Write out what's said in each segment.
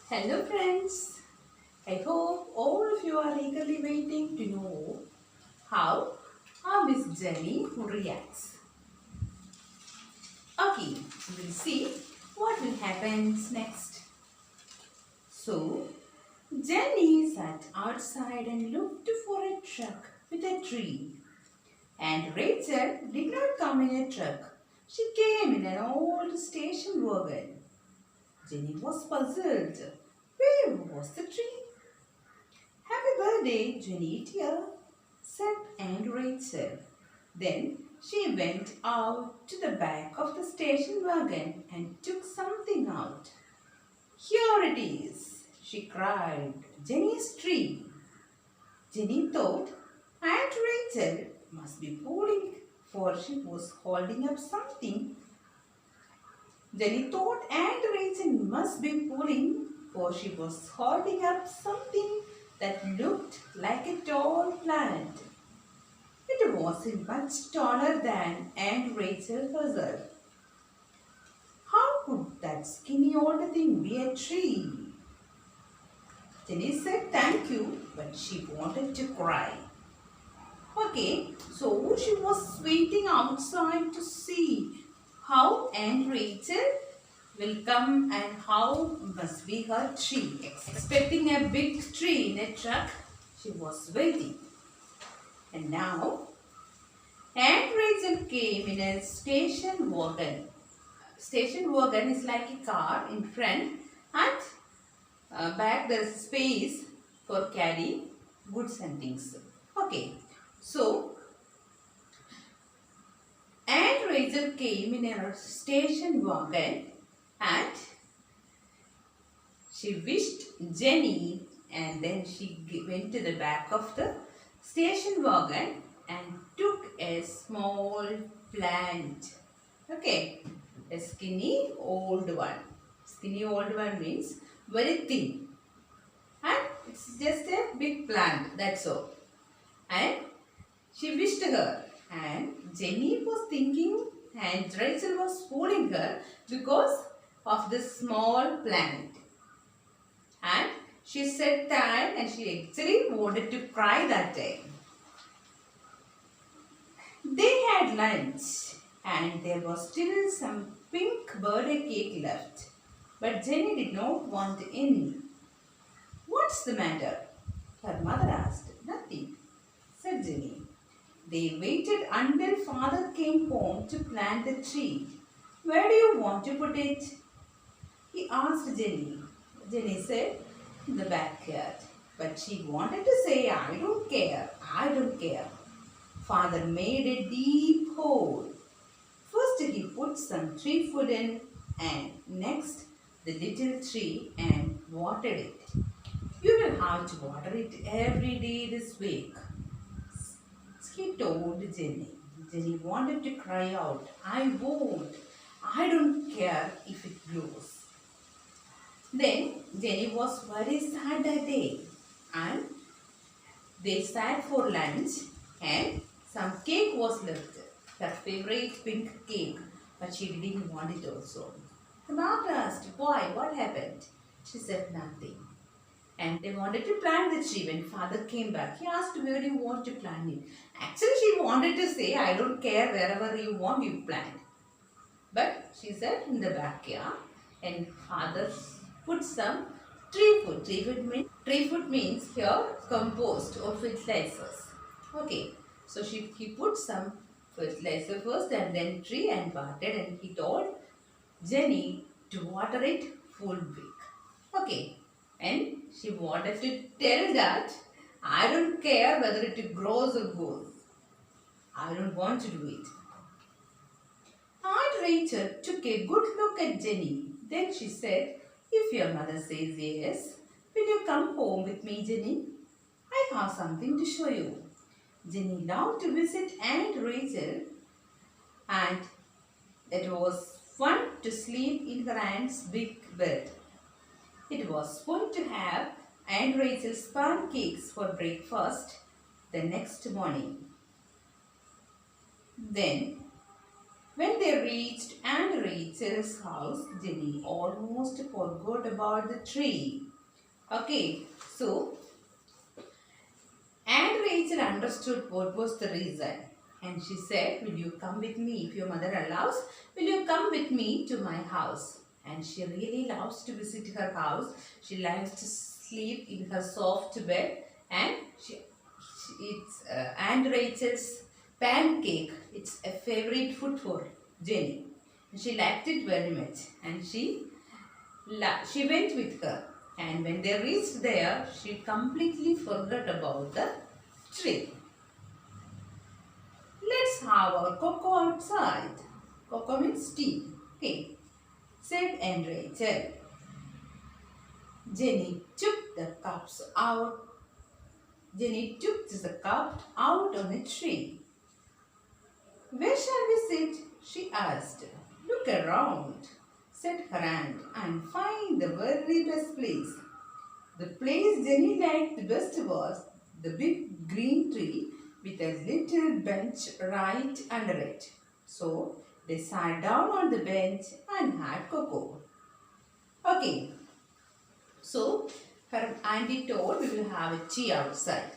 Hello friends, I hope all of you are eagerly waiting to know how our Miss Jenny reacts. Okay, we'll see what will happen next. So, Jenny sat outside and looked for a truck with a tree. And Rachel did not come in a truck. She came in an old station wagon. Jenny was puzzled. Where was the tree? Happy birthday, Jenny dear, said Aunt Rachel. Then she went out to the back of the station wagon and took something out. Here it is, she cried, Jenny's tree. Jenny thought Aunt Rachel must be fooling, for she was holding up something. Jenny thought Aunt Rachel must be fooling, for she was holding up something that looked like a tall plant. It wasn't much taller than Aunt Rachel herself. How could that skinny old thing be a tree? Jenny said thank you, but she wanted to cry. Okay, so she was waiting outside to see how Aunt Rachel will come and how must be her tree. Expecting a big tree in a truck, she was waiting. And now, Aunt Rachel came in a station wagon. Station wagon is like a car in front and back there is space for carrying goods and things. Okay, so Aunt Rachel came in a station wagon and she wished Jenny, and then she went to the back of the station wagon and took a small plant. Okay, a skinny old one. Skinny old one means very thin. And it's just a big plant, that's all. And she wished her, and Jenny was thinking and Rachel was fooling her because of this small plant. And she said that, and she actually wanted to cry that day. They had lunch and there was still some pink birthday cake left. But Jenny did not want any. What's the matter? Her mother asked. Nothing, said Jenny. They waited until father came home to plant the tree. Where do you want to put it? He asked Jenny. Jenny said, in the backyard. But she wanted to say, I don't care, I don't care. Father made a deep hole. First he put some tree food in, and next the little tree and watered it. You will have to water it every day this week, he told Jenny. Jenny wanted to cry out, I won't. I don't care if it blows. Then Jenny was very sad that day, and they sat for lunch and some cake was left, her favorite pink cake, but she didn't want it also. The mother asked, why? What happened? She said nothing. And they wanted to plant the tree. When father came back, he asked, where do you want to plant it? Actually, she wanted to say, I don't care, wherever you want, you plant. But she said, in the backyard. And father put some tree food. Tree food means here compost or fertilizers. Okay. So he put some fertilizer first and then tree and watered, and he told Jenny to water it full week. Okay. And she wanted to tell that I don't care whether it grows or goes. I don't want to do it. Aunt Rachel took a good look at Jenny. Then she said, if your mother says yes, will you come home with me, Jenny? I have something to show you. Jenny loved to visit Aunt Rachel, and it was fun to sleep in her aunt's big bed. It was fun to have Aunt Rachel's pancakes for breakfast the next morning. Then When they reached Aunt Rachel's house, Jenny almost forgot about the tree. Okay, so Aunt Rachel understood what was the reason. And she said, will you come with me? If your mother allows, will you come with me to my house? And she really loves to visit her house. She likes to sleep in her soft bed. And it's Aunt Rachel's pancake. It's a favorite food for Jenny. She liked it very much. And she went with her. And when they reached there, she completely forgot about the tree. Let's have our cocoa outside. Cocoa means tea. Okay, said Aunt Rachel. Jenny took the cups out. Jenny took the cup out on a tree. Where shall we sit? She asked. Look around, said her aunt, and find the very best place. The place Jenny liked the best was the big green tree with a little bench right under it. So they sat down on the bench and had cocoa. Okay, so her auntie told we will have a tea outside.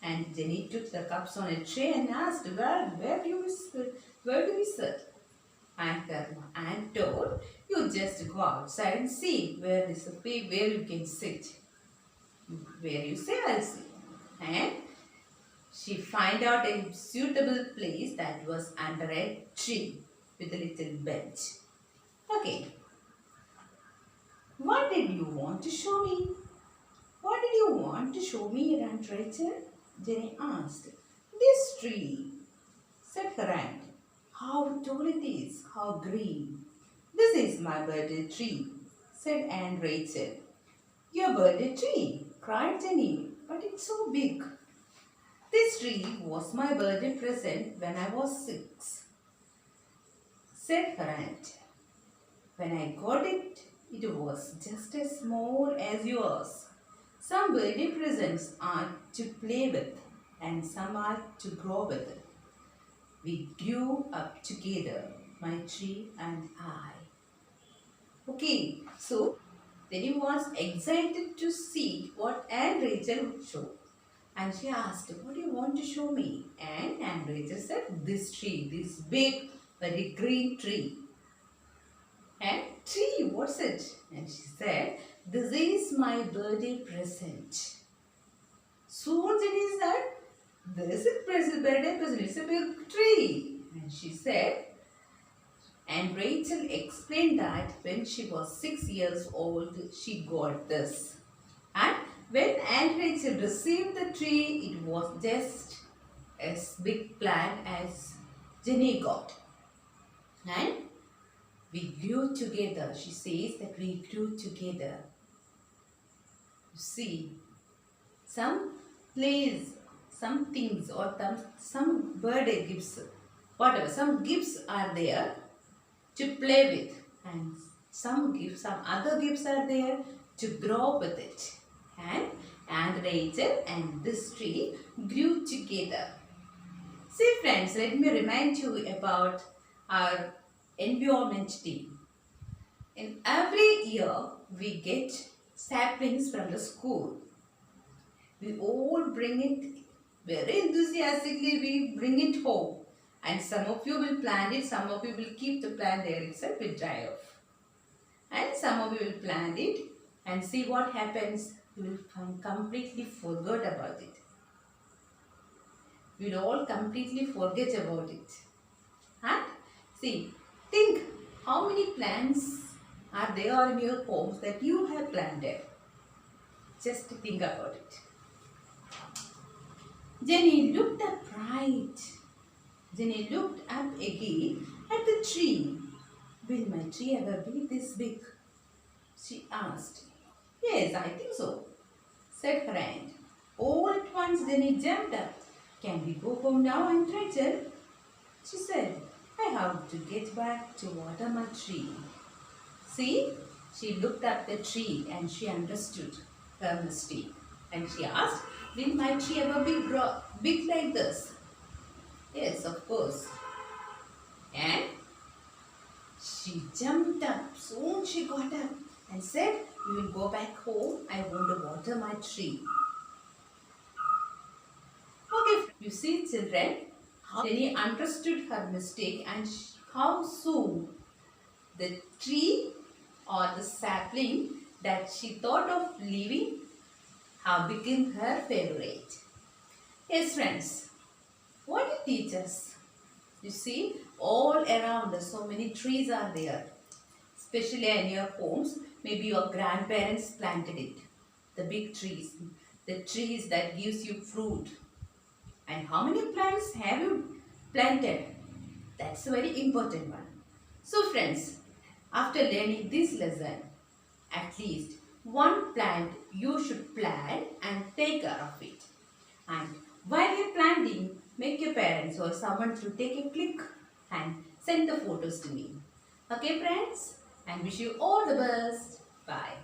And Jenny took the cups on a tray and asked, where do we sit? And her aunt told, you just go outside and see where is a place where you can sit. Where you say, I'll sit. And she find out a suitable place that was under a tree with a little bench. Okay. What did you want to show me? What did you want to show me, Aunt Rachel? Jenny asked. This tree, said her aunt. How tall it is, how green. This is my birthday tree, said Aunt Rachel. Your birthday tree, cried Jenny, but it's so big. This tree was my birthday present when I was 6, said her aunt. When I got it, it was just as small as yours. Some birthday presents are to play with and some are to grow with. We grew up together, my tree and I. Okay, so then he was excited to see what Aunt Rachel would show. And she asked, what do you want to show me? And Aunt Rachel said, this tree, this big, very green tree. And tree, what's it? And she said, this is my birthday present. Soon Jenny said, this is birthday present, it's a big tree. And she said, and Rachel explained that when she was 6 years old, she got this. And when Aunt Rachel received the tree, it was just as big plant as Jenny got. And we grew together. She says that we grew together. You see, some plays, some things or some birthday gifts, whatever, some gifts are there to play with. And some other gifts are there to grow with it. And Aunt Rachel and this tree grew together. See friends, let me remind you about our environment team. In every year, we get saplings from the school. We all bring it very enthusiastically, we bring it home. And some of you will plant it, some of you will keep the plant there itself, will dry off. And some of you will plant it and see what happens. You will completely forget about it. We will all completely forget about it. And see, think how many plants are there in your homes that you have planted. Just think about it. Jenny looked up right. Jenny looked up again at the tree. Will my tree ever be this big? She asked. Yes, I think so, said her aunt. All at once Jenny jumped up. Can we go home now, Aunt Rachel? She said, I have to get back to water my tree. See, she looked at the tree and she understood her mistake. And she asked, will my tree ever be big like this? Yes, of course. And She jumped up. Soon she got up and said, "We will go back home. I want to water my tree." Okay, you see children, how Jenny understood her mistake and how soon the tree or the sapling that she thought of leaving have become her favorite. Yes, friends, what it teaches? You see, all around us, so many trees are there. Especially in your homes, maybe your grandparents planted it. The big trees, the trees that gives you fruit. And how many plants have you planted? That's a very important one. So friends, after learning this lesson, at least one plant you should plant and take care of it. And while you're planting, make your parents or someone to take a click and send the photos to me. Okay friends? And wish you all the best. Bye.